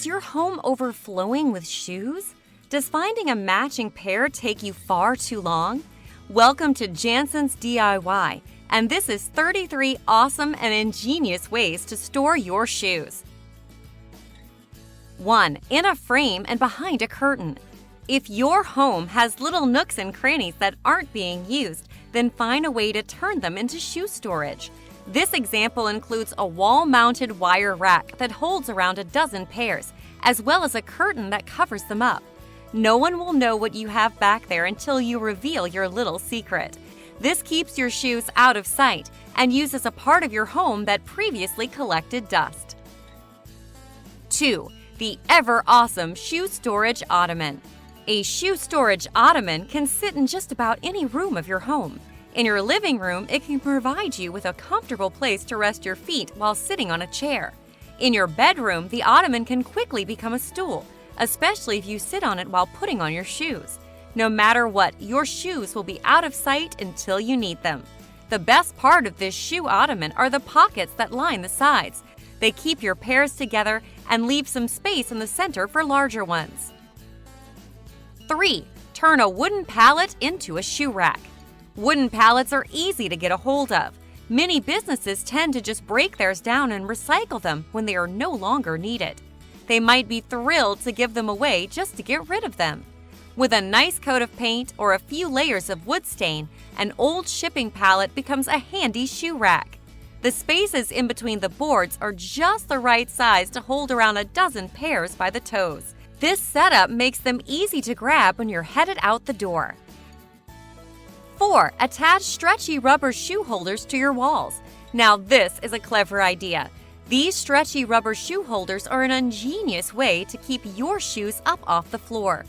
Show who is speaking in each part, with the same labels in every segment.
Speaker 1: your home overflowing with shoes? Does finding a matching pair take you far too long? Welcome to Jansen's DIY, and this is 33 awesome and ingenious ways to store your shoes. 1. In a frame and behind a curtain. If your home has little nooks and crannies that aren't being used, then find a way to turn them into shoe storage. This example includes a wall-mounted wire rack that holds around a dozen pairs, as well as a curtain that covers them up. No one will know what you have back there until you reveal your little secret. This keeps your shoes out of sight and uses a part of your home that previously collected dust. 2. The ever-awesome shoe storage ottoman. A shoe storage ottoman can sit in just about any room of your home. In your living room, it can provide you with a comfortable place to rest your feet while sitting on a chair. In your bedroom, the ottoman can quickly become a stool, especially if you sit on it while putting on your shoes. No matter what, your shoes will be out of sight until you need them. The best part of this shoe ottoman are the pockets that line the sides. They keep your pairs together and leave some space in the center for larger ones. 3. Turn a wooden pallet into a shoe rack. Wooden pallets are easy to get a hold of. Many businesses tend to just break theirs down and recycle them when they are no longer needed. They might be thrilled to give them away just to get rid of them. With a nice coat of paint or a few layers of wood stain, an old shipping pallet becomes a handy shoe rack. The spaces in between the boards are just the right size to hold around a dozen pairs by the toes. This setup makes them easy to grab when you're headed out the door. 4. Attach stretchy rubber shoe holders to your walls. Now this is a clever idea. These stretchy rubber shoe holders are an ingenious way to keep your shoes up off the floor.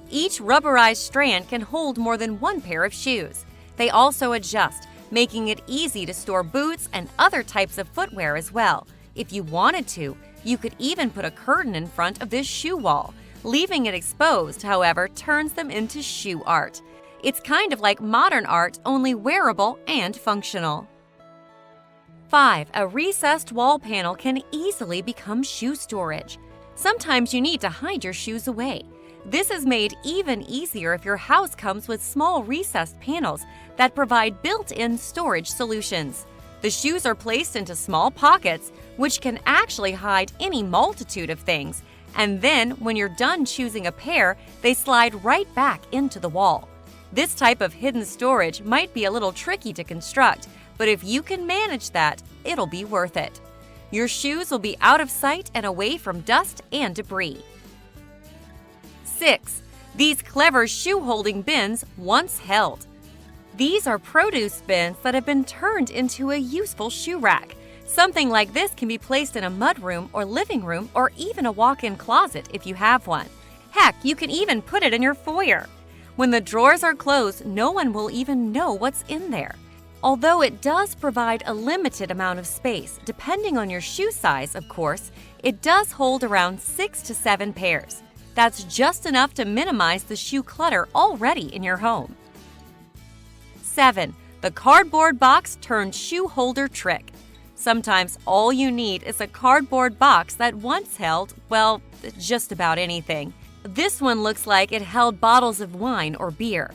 Speaker 1: Each rubberized strand can hold more than one pair of shoes. They also adjust, making it easy to store boots and other types of footwear as well. If you wanted to, you could even put a curtain in front of this shoe wall. Leaving it exposed, however, turns them into shoe art. It's kind of like modern art, only wearable and functional. 5. A recessed wall panel can easily become shoe storage. Sometimes you need to hide your shoes away. This is made even easier if your house comes with small recessed panels that provide built-in storage solutions. The shoes are placed into small pockets, which can actually hide any multitude of things, and then when you're done choosing a pair, they slide right back into the wall. This type of hidden storage might be a little tricky to construct, but if you can manage that, it'll be worth it. Your shoes will be out of sight and away from dust and debris. 6. These clever shoe-holding bins once held. These are produce bins that have been turned into a useful shoe rack. Something like this can be placed in a mudroom or living room or even a walk-in closet if you have one. Heck, you can even put it in your foyer. When the drawers are closed, no one will even know what's in there. Although it does provide a limited amount of space, depending on your shoe size, of course, it does hold around 6 to 7 pairs. That's just enough to minimize the shoe clutter already in your home. 7. The cardboard box turned shoe holder trick. Sometimes all you need is a cardboard box that once held, well, just about anything. This one looks like it held bottles of wine or beer.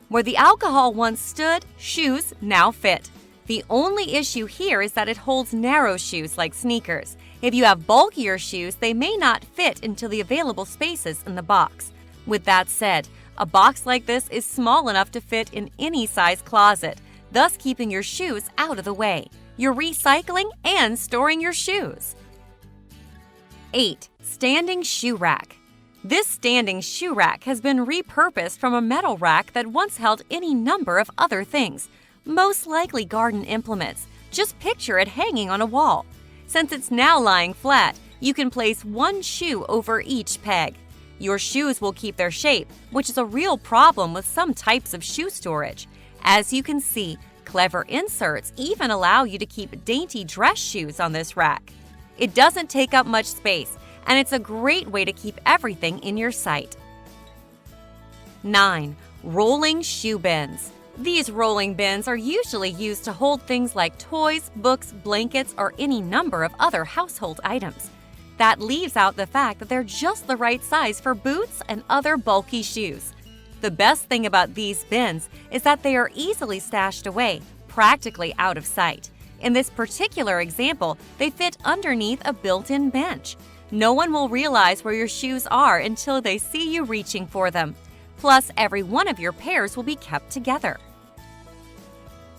Speaker 1: Where the alcohol once stood, shoes now fit. The only issue here is that it holds narrow shoes like sneakers. If you have bulkier shoes, they may not fit into the available spaces in the box. With that said, a box like this is small enough to fit in any size closet, thus keeping your shoes out of the way. You're recycling and storing your shoes. 8. Standing shoe rack. This standing shoe rack has been repurposed from a metal rack that once held any number of other things, most likely garden implements. Just picture it hanging on a wall. Since it's now lying flat, you can place one shoe over each peg. Your shoes will keep their shape, which is a real problem with some types of shoe storage. As you can see, clever inserts even allow you to keep dainty dress shoes on this rack. It doesn't take up much space, and it's a great way to keep everything in your sight. 9. Rolling shoe bins. These rolling bins are usually used to hold things like toys, books, blankets, or any number of other household items. That leaves out the fact that they're just the right size for boots and other bulky shoes. The best thing about these bins is that they are easily stashed away, practically out of sight. In this particular example, they fit underneath a built-in bench. No one will realize where your shoes are until they see you reaching for them. Plus, every one of your pairs will be kept together.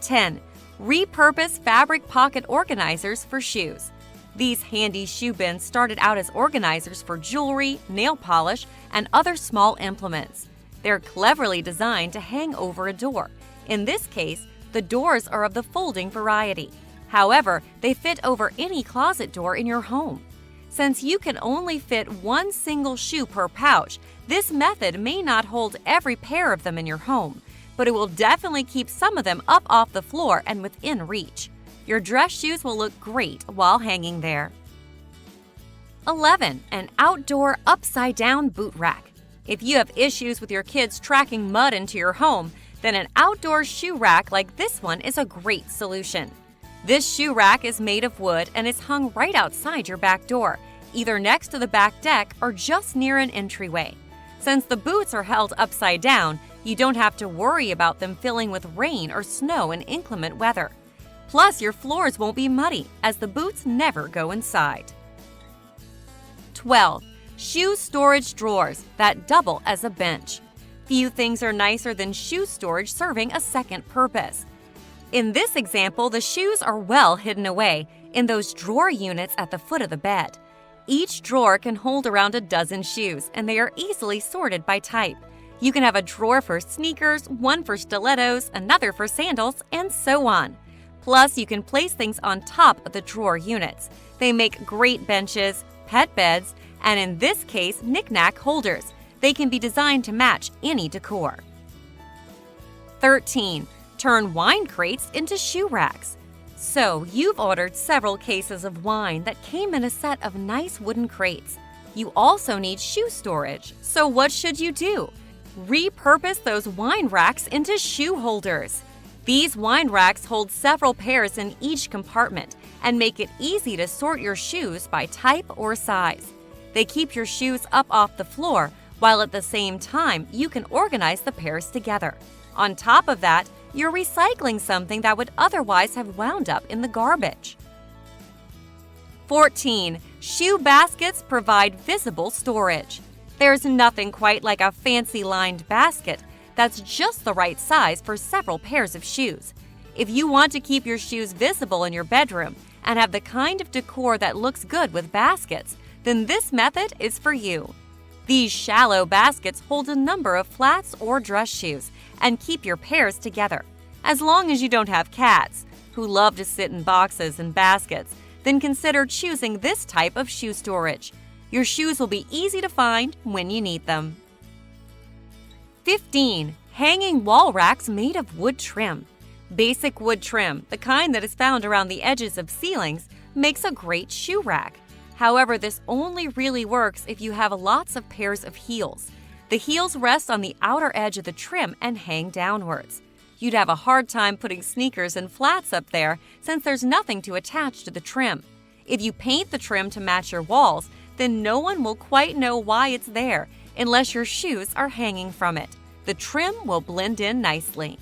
Speaker 1: 10. Repurpose fabric pocket organizers for shoes. These handy shoe bins started out as organizers for jewelry, nail polish, and other small implements. They're cleverly designed to hang over a door. In this case, the doors are of the folding variety. However, they fit over any closet door in your home. Since you can only fit one single shoe per pouch, this method may not hold every pair of them in your home, but it will definitely keep some of them up off the floor and within reach. Your dress shoes will look great while hanging there. 11. An outdoor upside-down boot rack. If you have issues with your kids tracking mud into your home, then an outdoor shoe rack like this one is a great solution. This shoe rack is made of wood and is hung right outside your back door, either next to the back deck or just near an entryway. Since the boots are held upside down, you don't have to worry about them filling with rain or snow in inclement weather. Plus, your floors won't be muddy, as the boots never go inside. 12. Shoe storage drawers that double as a bench. Few things are nicer than shoe storage serving a second purpose. In this example, the shoes are well hidden away in those drawer units at the foot of the bed. Each drawer can hold around a dozen shoes, and they are easily sorted by type. You can have a drawer for sneakers, one for stilettos, another for sandals, and so on. Plus, you can place things on top of the drawer units. They make great benches, pet beds, and in this case, knick-knack holders. They can be designed to match any decor. 13. Turn wine crates into shoe racks. So, you've ordered several cases of wine that came in a set of nice wooden crates. You also need shoe storage, so what should you do? Repurpose those wine racks into shoe holders. These wine racks hold several pairs in each compartment and make it easy to sort your shoes by type or size. They keep your shoes up off the floor, while at the same time you can organize the pairs together. On top of that, you're recycling something that would otherwise have wound up in the garbage. 14. Shoe baskets provide visible storage. There's nothing quite like a fancy lined basket that's just the right size for several pairs of shoes. If you want to keep your shoes visible in your bedroom and have the kind of decor that looks good with baskets, then this method is for you. These shallow baskets hold a number of flats or dress shoes and keep your pairs together. As long as you don't have cats, who love to sit in boxes and baskets, then consider choosing this type of shoe storage. Your shoes will be easy to find when you need them. 15. Hanging wall racks made of wood trim. Basic wood trim, the kind that is found around the edges of ceilings, makes a great shoe rack. However, this only really works if you have lots of pairs of heels. The heels rest on the outer edge of the trim and hang downwards. You'd have a hard time putting sneakers and flats up there since there's nothing to attach to the trim. If you paint the trim to match your walls, then no one will quite know why it's there unless your shoes are hanging from it. The trim will blend in nicely.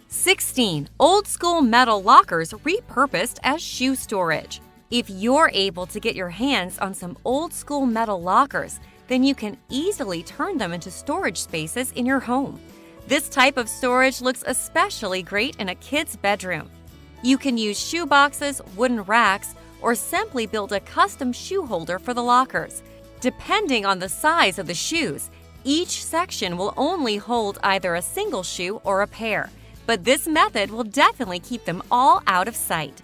Speaker 1: 16. Old school metal lockers repurposed as shoe storage. If you're able to get your hands on some old school metal lockers, then you can easily turn them into storage spaces in your home. This type of storage looks especially great in a kid's bedroom. You can use shoe boxes, wooden racks, or simply build a custom shoe holder for the lockers. Depending on the size of the shoes, each section will only hold either a single shoe or a pair, but this method will definitely keep them all out of sight.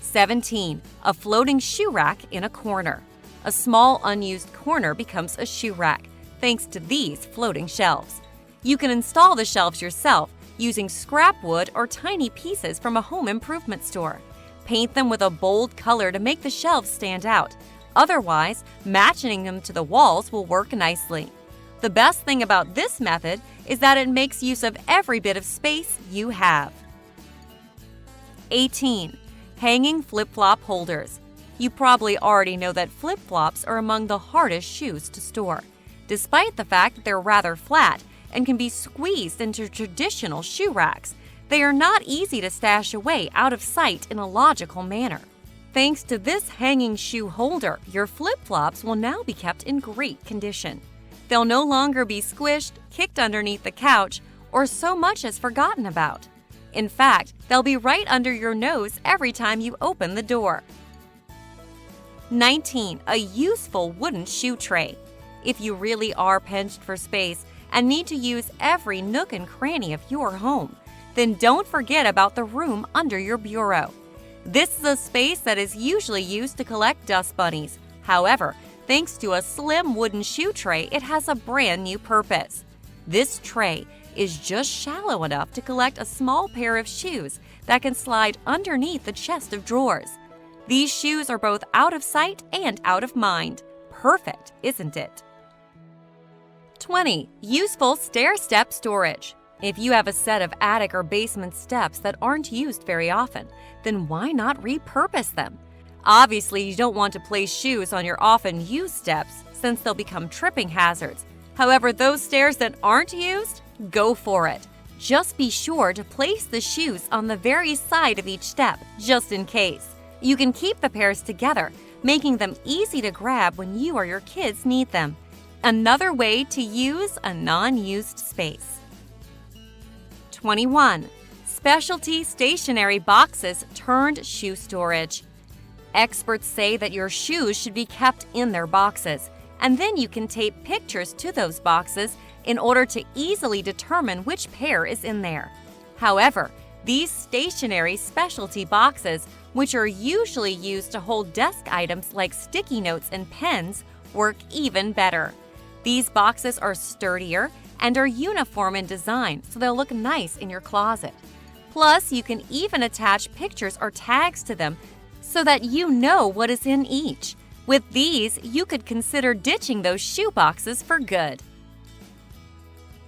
Speaker 1: 17. A floating shoe rack in a corner. A small unused corner becomes a shoe rack, thanks to these floating shelves. You can install the shelves yourself using scrap wood or tiny pieces from a home improvement store. Paint them with a bold color to make the shelves stand out. Otherwise, matching them to the walls will work nicely. The best thing about this method is that it makes use of every bit of space you have. 18. Hanging flip-flop holders. You probably already know that flip-flops are among the hardest shoes to store, despite the fact that they're rather flat and can be squeezed into traditional shoe racks. They are not easy to stash away out of sight in a logical manner. Thanks to this hanging shoe holder, your flip-flops will now be kept in great condition. They'll no longer be squished, kicked underneath the couch, or so much as forgotten about. In fact, they'll be right under your nose every time you open the door. 19. A useful wooden shoe tray. If you really are pinched for space and need to use every nook and cranny of your home, then don't forget about the room under your bureau. This is a space that is usually used to collect dust bunnies. However, thanks to a slim wooden shoe tray, it has a brand new purpose. This tray is just shallow enough to collect a small pair of shoes that can slide underneath the chest of drawers. These shoes are both out of sight and out of mind. Perfect, isn't it? 20. Useful stair-step storage. If you have a set of attic or basement steps that aren't used very often, then why not repurpose them? Obviously, you don't want to place shoes on your often used steps since they'll become tripping hazards. However, those stairs that aren't used, go for it. Just be sure to place the shoes on the very side of each step, just in case. You can keep the pairs together, making them easy to grab when you or your kids need them. Another way to use a non-used space. 21. Specialty stationery boxes turned shoe storage. Experts say that your shoes should be kept in their boxes, and then you can tape pictures to those boxes in order to easily determine which pair is in there. However, these stationery specialty boxes, which are usually used to hold desk items like sticky notes and pens, work even better. These boxes are sturdier and are uniform in design, so they'll look nice in your closet. Plus, you can even attach pictures or tags to them so that you know what is in each. With these, you could consider ditching those shoe boxes for good.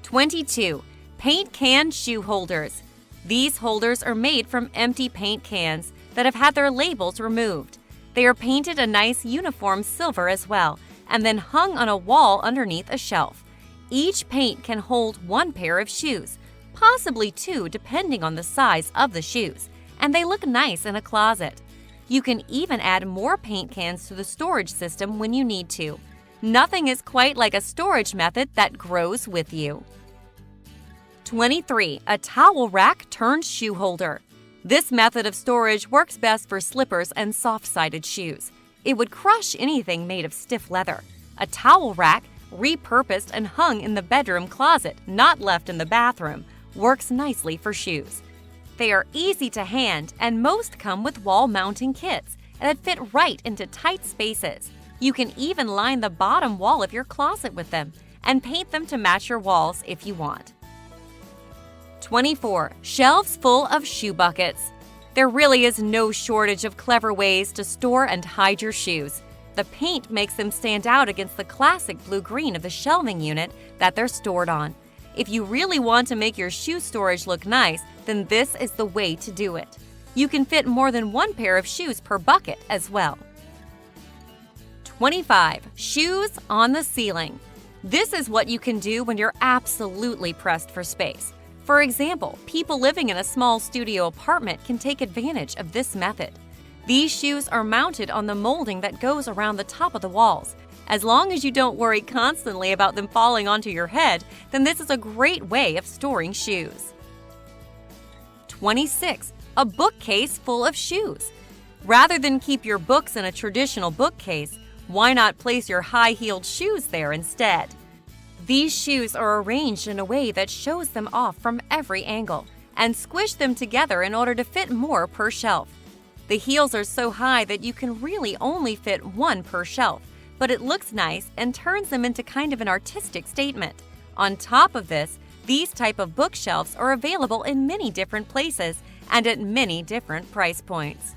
Speaker 1: 22. Paint can shoe holders. These holders are made from empty paint cans that have had their labels removed. They are painted a nice uniform silver as well, and then hung on a wall underneath a shelf. Each paint can hold one pair of shoes, possibly two depending on the size of the shoes, and they look nice in a closet. You can even add more paint cans to the storage system when you need to. Nothing is quite like a storage method that grows with you. 23. A towel rack turned shoe holder. This method of storage works best for slippers and soft-sided shoes. It would crush anything made of stiff leather. A towel rack, repurposed and hung in the bedroom closet, not left in the bathroom, works nicely for shoes. They are easy to hand, and most come with wall mounting kits that fit right into tight spaces. You can even line the bottom wall of your closet with them and paint them to match your walls if you want. 24. Shelves full of shoe buckets. There really is no shortage of clever ways to store and hide your shoes. The paint makes them stand out against the classic blue-green of the shelving unit that they're stored on. If you really want to make your shoe storage look nice, then this is the way to do it. You can fit more than one pair of shoes per bucket as well. 25. Shoes on the ceiling. This is what you can do when you're absolutely pressed for space. For example, people living in a small studio apartment can take advantage of this method. These shoes are mounted on the molding that goes around the top of the walls. As long as you don't worry constantly about them falling onto your head, then this is a great way of storing shoes. 26. A bookcase full of shoes. Rather than keep your books in a traditional bookcase, why not place your high-heeled shoes there instead? These shoes are arranged in a way that shows them off from every angle and squish them together in order to fit more per shelf. The heels are so high that you can really only fit one per shelf, but it looks nice and turns them into kind of an artistic statement. On top of this, these type of bookshelves are available in many different places and at many different price points.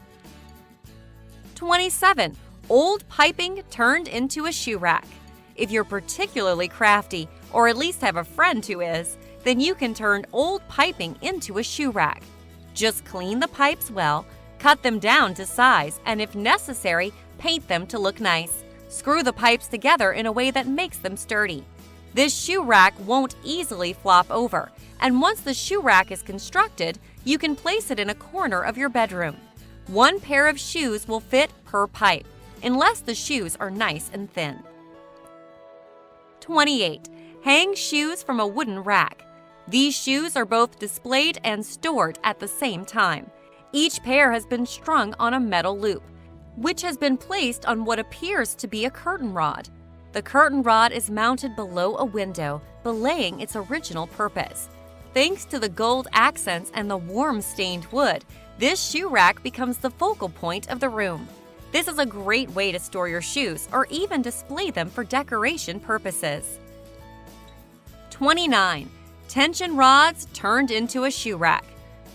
Speaker 1: 27. Old piping turned into a shoe rack. If you're particularly crafty, or at least have a friend who is, then you can turn old piping into a shoe rack. Just clean the pipes well, Cut them down to size and, if necessary, paint them to look nice. Screw the pipes together in a way that makes them sturdy. This shoe rack won't easily flop over, and once the shoe rack is constructed, you can place it in a corner of your bedroom. One pair of shoes will fit per pipe, unless the shoes are nice and thin. 28. Hang shoes from a wooden rack. These shoes are both displayed and stored at the same time. Each pair has been strung on a metal loop, which has been placed on what appears to be a curtain rod. The curtain rod is mounted below a window, belaying its original purpose. Thanks to the gold accents and the warm stained wood, this shoe rack becomes the focal point of the room. This is a great way to store your shoes or even display them for decoration purposes. 29. Tension rods turned into a shoe rack.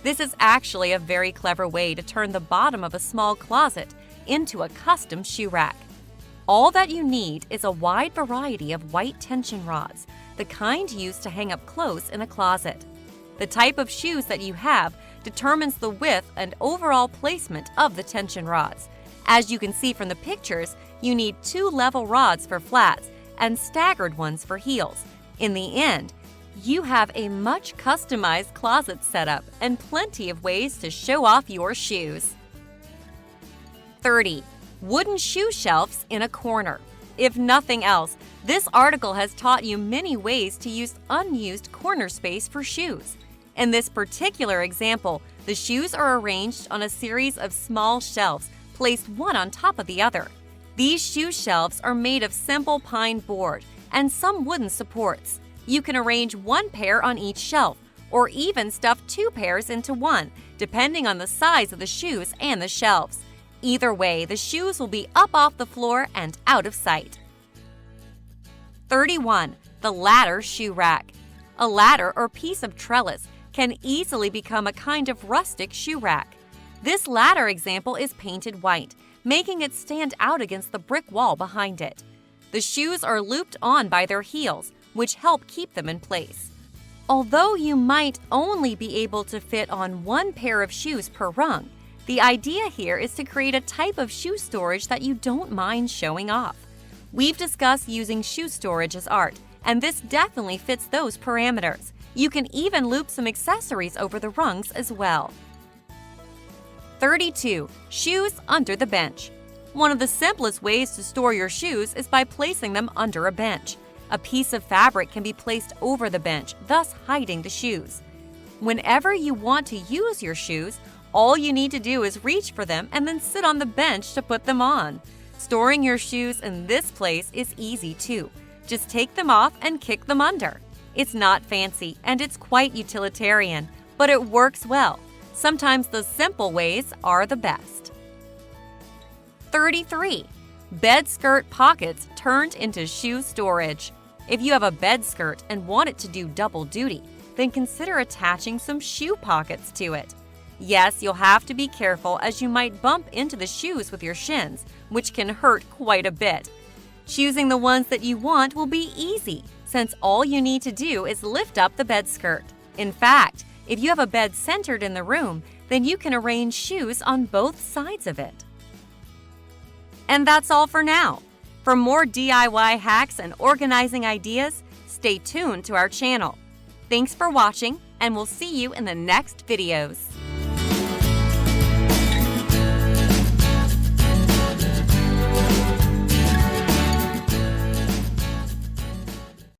Speaker 1: This is actually a very clever way to turn the bottom of a small closet into a custom shoe rack. All that you need is a wide variety of white tension rods, the kind used to hang up clothes in a closet. The type of shoes that you have determines the width and overall placement of the tension rods. As you can see from the pictures, you need 2 level rods for flats and staggered ones for heels. In the end, you have a much customized closet setup and plenty of ways to show off your shoes. 30. Wooden shoe shelves in a corner. If nothing else, this article has taught you many ways to use unused corner space for shoes. In this particular example, the shoes are arranged on a series of small shelves placed one on top of the other. These shoe shelves are made of simple pine board and some wooden supports. You can arrange 1 pair on each shelf, or even stuff 2 pairs into one, depending on the size of the shoes and the shelves. Either way, the shoes will be up off the floor and out of sight. 31. The ladder shoe rack. A ladder or piece of trellis can easily become a kind of rustic shoe rack. This ladder example is painted white, making it stand out against the brick wall behind it. The shoes are looped on by their heels, which help keep them in place. Although you might only be able to fit on 1 pair of shoes per rung, the idea here is to create a type of shoe storage that you don't mind showing off. We've discussed using shoe storage as art, and this definitely fits those parameters. You can even loop some accessories over the rungs as well. 32. Shoes under the bench. One of the simplest ways to store your shoes is by placing them under a bench. A piece of fabric can be placed over the bench, thus hiding the shoes. Whenever you want to use your shoes, all you need to do is reach for them and then sit on the bench to put them on. Storing your shoes in this place is easy too. Just take them off and kick them under. It's not fancy and it's quite utilitarian, but it works well. Sometimes the simple ways are the best. 33. Bed skirt pockets turned into shoe storage. If you have a bed skirt and want it to do double duty, then consider attaching some shoe pockets to it. Yes, you'll have to be careful as you might bump into the shoes with your shins, which can hurt quite a bit. Choosing the ones that you want will be easy, since all you need to do is lift up the bed skirt. In fact, if you have a bed centered in the room, then you can arrange shoes on both sides of it. And that's all for now. For more DIY hacks and organizing ideas, stay tuned to our channel. Thanks for watching, and we'll see you in the next videos.